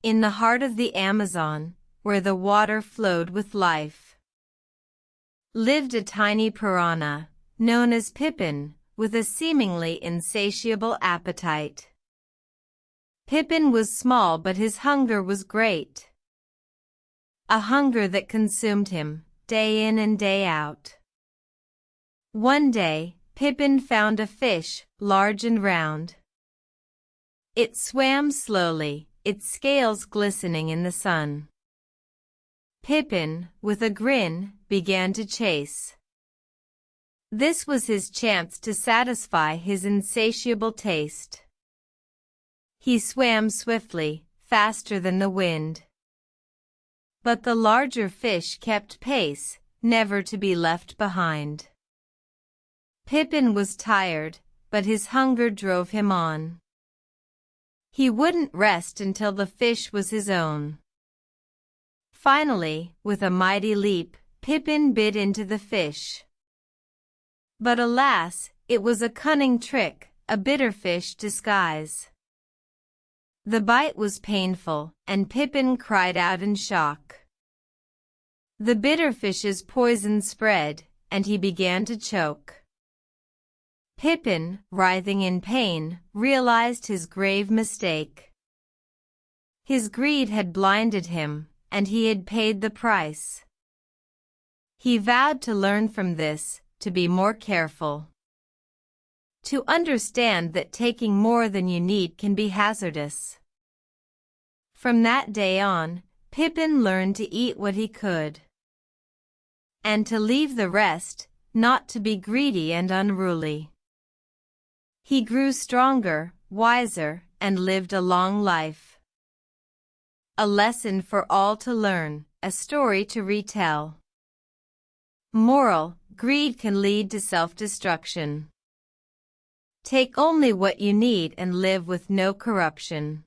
In the heart of the Amazon, where the water flowed with life, lived a tiny piranha, known as Pippin, with a seemingly insatiable appetite. Pippin was small, but his hunger was great. A hunger that consumed him, day in and day out. One day, Pippin found a fish, large and round. It swam slowly, its scales glistening in the sun. Pippin, with a grin, began to chase. This was his chance to satisfy his insatiable taste. He swam swiftly, faster than the wind. But the larger fish kept pace, never to be left behind. Pippin was tired, but his hunger drove him on. He wouldn't rest until the fish was his own. Finally, with a mighty leap, Pippin bit into the fish. But alas, it was a cunning trick, a bitterfish disguise. The bite was painful, and Pippin cried out in shock. The bitterfish's poison spread, and he began to choke. Pippin, writhing in pain, realized his grave mistake. His greed had blinded him, and he had paid the price. He vowed to learn from this, to be more careful. To understand that taking more than you need can be hazardous. From that day on, Pippin learned to eat what he could, and to leave the rest, not to be greedy and unruly. He grew stronger, wiser, and lived a long life. A lesson for all to learn, a story to retell. Moral: greed can lead to self-destruction. Take only what you need and live with no corruption.